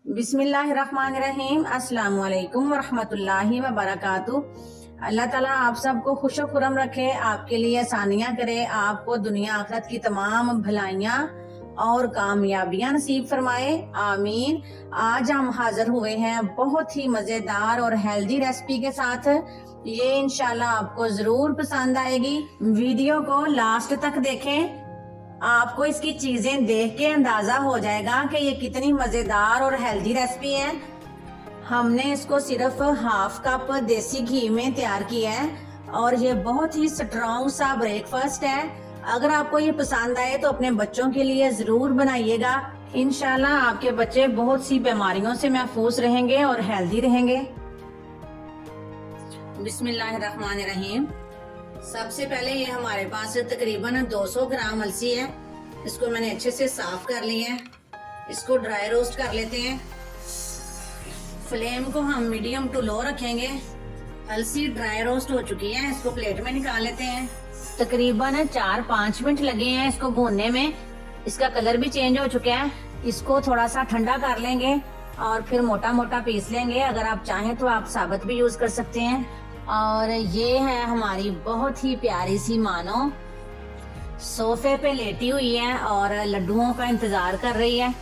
बिस्मिल्लाहिर्रहमानिर्रहीम। अस्सलाम वालेकुम वरहमतुल्लाहि वबरकातुहू। अल्लाह ताला आप सबको खुश खुरम रखे, आपके लिए आसानियां करे, आपको दुनिया आखिरत की तमाम भलाइयां और कामयाबियां नसीब फरमाए, आमीन। आज हम हाजिर हुए हैं बहुत ही मजेदार और हेल्दी रेसिपी के साथ। ये इंशाल्लाह आपको जरूर पसंद आएगी। वीडियो को लास्ट तक देखें, आपको इसकी चीजें देख के अंदाजा हो जाएगा कि ये कितनी मजेदार और हेल्दी रेसिपी है। हमने इसको सिर्फ हाफ कप देसी घी में तैयार किया है और ये बहुत ही स्ट्रॉन्ग सा ब्रेकफास्ट है। अगर आपको ये पसंद आए तो अपने बच्चों के लिए जरूर बनाइएगा। इंशाल्लाह आपके बच्चे बहुत सी बीमारियों से महफूज रहेंगे और हेल्दी रहेंगे। बिस्मिल्लाहिर्रहमानिर्रहीम। सबसे पहले ये हमारे पास तकरीबन 200 ग्राम अलसी है। इसको मैंने अच्छे से साफ कर लिया है। इसको ड्राई रोस्ट कर लेते हैं। फ्लेम को हम मीडियम टू लो रखेंगे। अलसी ड्राई रोस्ट हो चुकी है, इसको प्लेट में निकाल लेते हैं। तकरीबन 4-5 मिनट लगे हैं इसको भूनने में। इसका कलर भी चेंज हो चुका है। इसको थोड़ा सा ठंडा कर लेंगे और फिर मोटा मोटा पीस लेंगे। अगर आप चाहें तो आप साबुत भी यूज कर सकते हैं। और ये है हमारी बहुत ही प्यारी सी मानो, सोफे पे लेटी हुई है और लड्डुओं का इंतजार कर रही है।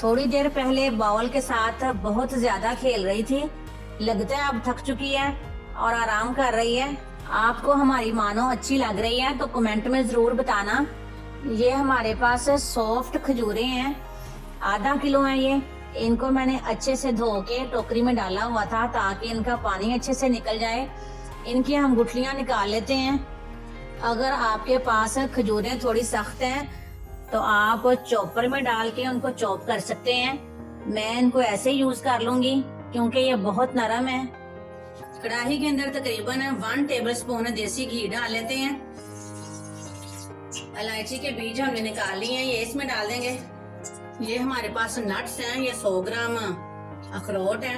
थोड़ी देर पहले बाउल के साथ बहुत ज्यादा खेल रही थी, लगता है अब थक चुकी है और आराम कर रही है। आपको हमारी मानो अच्छी लग रही है तो कमेंट में जरूर बताना। ये हमारे पास सॉफ्ट खजूरें हैं, आधा किलो है ये। इनको मैंने अच्छे से धो के टोकरी में डाला हुआ था ताकि इनका पानी अच्छे से निकल जाए। इनकी हम गुठलियां निकाल लेते हैं। अगर आपके पास खजूरें थोड़ी सख्त हैं तो आप चॉपर में डाल के उनको चॉप कर सकते हैं। मैं इनको ऐसे यूज कर लूंगी क्योंकि ये बहुत नरम है। कढ़ाई के अंदर तकरीबन 1 टेबलस्पून देसी घी डाल लेते हैं। इलायची के बीज हमने निकाल लिए हैं, ये इसमें डाल देंगे। ये हमारे पास नट्स हैं, ये 100 ग्राम अखरोट है,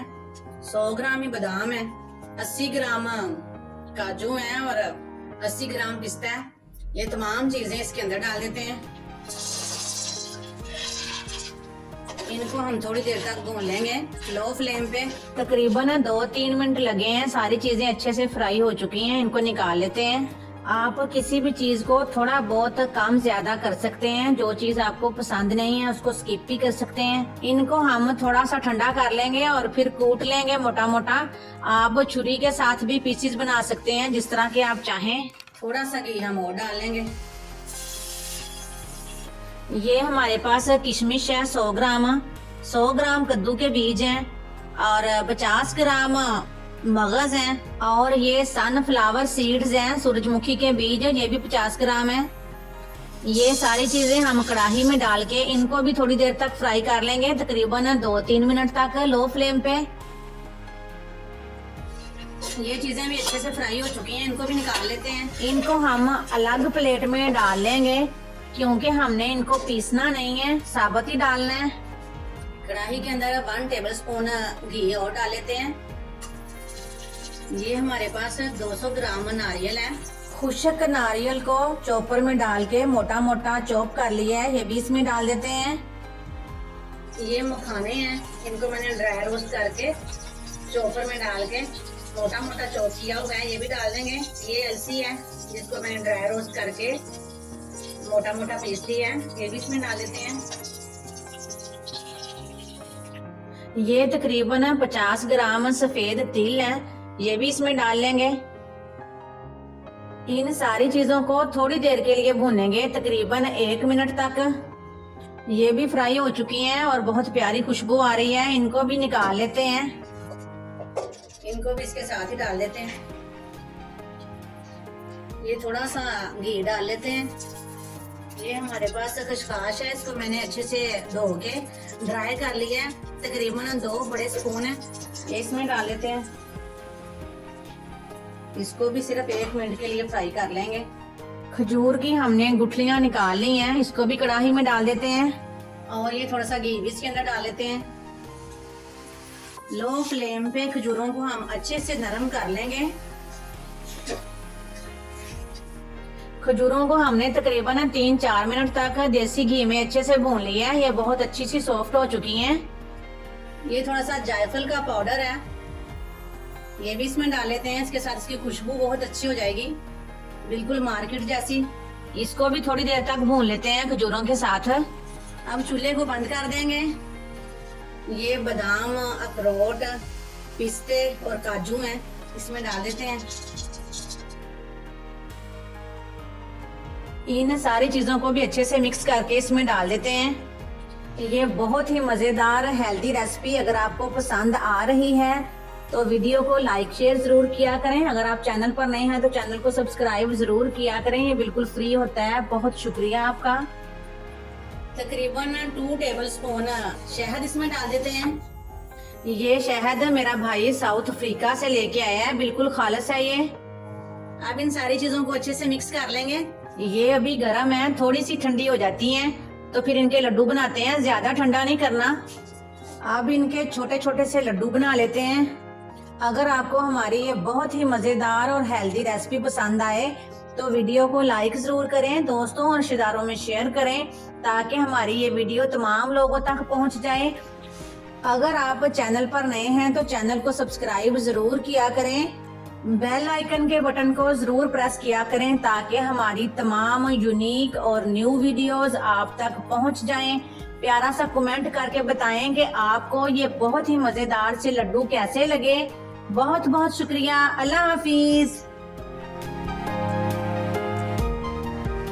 100 ग्राम ही बादाम है, 80 ग्राम काजू हैं और 80 ग्राम पिस्ता है। ये तमाम चीजें इसके अंदर डाल देते हैं। इनको हम थोड़ी देर तक भून लेंगे लो फ्लेम पे। तकरीबन 2-3 मिनट लगे हैं, सारी चीजें अच्छे से फ्राई हो चुकी हैं। इनको निकाल लेते हैं। आप किसी भी चीज को थोड़ा बहुत कम ज्यादा कर सकते हैं। जो चीज आपको पसंद नहीं है उसको स्किप भी कर सकते हैं। इनको हम थोड़ा सा ठंडा कर लेंगे और फिर कूट लेंगे मोटा मोटा। आप छुरी के साथ भी पीसेस बना सकते हैं, जिस तरह के आप चाहें। थोड़ा सा घी हम और डाल लेंगे। ये हमारे पास किशमिश है 100 ग्राम, 100 ग्राम कद्दू के बीज हैं और 50 ग्राम मगज हैं और ये सनफ्लावर सीड्स हैं, सूरजमुखी के बीज, ये भी 50 ग्राम है। ये सारी चीजें हम कढ़ाई में डाल के इनको भी थोड़ी देर तक फ्राई कर लेंगे, तकरीबन 2-3 मिनट तक लो फ्लेम पे। ये चीजें भी अच्छे से फ्राई हो चुकी हैं, इनको भी निकाल लेते हैं। इनको हम अलग प्लेट में डाल लेंगे क्योंकि हमने इनको पीसना नहीं है, साबुत ही डालना है। कढ़ाई के अंदर 1 टेबलस्पून घी और डाल लेते हैं। ये हमारे पास 200 ग्राम नारियल है। खुशक नारियल को चॉपर में डाल के मोटा मोटा चॉप कर लिया है, ये भी इसमें डाल देते हैं। ये मखाने हैं, इनको मैंने ड्राई रोस्ट करके चॉपर में डाल के मोटा मोटा चॉप किया हुआ है, ये भी डाल देंगे। ये अलसी है जिसको मैंने ड्राई रोस्ट करके मोटा मोटा पीस लिया है, ये भी इसमें डाल देते हैं। ये तकरीबन 50 ग्राम सफेद तिल है, ये भी इसमें डाल लेंगे। इन सारी चीजों को थोड़ी देर के लिए भूनेंगे, तकरीबन 1 मिनट तक। ये भी फ्राई हो चुकी हैं और बहुत प्यारी खुशबू आ रही है। इनको भी निकाल लेते हैं। इनको भी इसके साथ ही डाल देते हैं। ये थोड़ा सा घी डाल लेते हैं। ये हमारे पास खसखस है, इसको मैंने अच्छे से धो के ड्राई कर लिया है, तकरीबन 2 बड़े स्पून है, ये इसमें डाल लेते हैं। इसको भी सिर्फ 1 मिनट के लिए फ्राई कर लेंगे। खजूर की हमने गुठलियां निकाल ली हैं, इसको भी कढ़ाई में डाल देते हैं और ये थोड़ा सा घी भी इसके अंदर डाल लेते हैं। लो फ्लेम पे खजूरों को हम अच्छे से नरम कर लेंगे। खजूरों को हमने तकरीबन 3-4 मिनट तक देसी घी में अच्छे से भून लिया है। ये बहुत अच्छी सी सॉफ्ट हो चुकी हैं। ये थोड़ा सा जायफल का पाउडर है, ये भी इसमें डाल लेते हैं। इसके साथ इसकी खुशबू बहुत अच्छी हो जाएगी, बिल्कुल मार्केट जैसी। इसको भी थोड़ी देर तक भून लेते हैं खजूरों के साथ। अब चूल्हे को बंद कर देंगे। ये बादाम, अखरोट, पिस्ते और काजू हैं, इसमें डाल देते हैं। इन सारी चीजों को भी अच्छे से मिक्स करके इसमें डाल देते हैं। ये बहुत ही मजेदार हेल्दी रेसिपी अगर आपको पसंद आ रही है तो वीडियो को लाइक शेयर जरूर किया करें। अगर आप चैनल पर नए हैं तो चैनल को सब्सक्राइब जरूर किया करें, ये बिल्कुल फ्री होता है। बहुत शुक्रिया आपका। तकरीबन 2 टेबलस्पून शहद इसमें डाल देते हैं। ये शहद मेरा भाई साउथ अफ्रीका से लेके आया है, बिल्कुल खालिस है ये। अब इन सारी चीजों को अच्छे से मिक्स कर लेंगे। ये अभी गर्म है, थोड़ी सी ठंडी हो जाती हैं तो फिर इनके लड्डू बनाते हैं, ज्यादा ठंडा नहीं करना। अब इनके छोटे छोटे से लड्डू बना लेते हैं। अगर आपको हमारी ये बहुत ही मजेदार और हेल्दी रेसिपी पसंद आए तो वीडियो को लाइक जरूर करें, दोस्तों और रिश्तेदारों में शेयर करें ताकि हमारी ये वीडियो तमाम लोगों तक पहुंच जाए। अगर आप चैनल पर नए हैं तो चैनल को सब्सक्राइब जरूर किया करें, बेल आइकन के बटन को जरूर प्रेस किया करें ताकि हमारी तमाम यूनिक और न्यू वीडियोस आप तक पहुंच जाएं। प्यारा सा कमेंट करके बताएं कि आपको ये बहुत ही मजेदार से लड्डू कैसे लगे। बहुत बहुत शुक्रिया। अल्लाह हाफिज।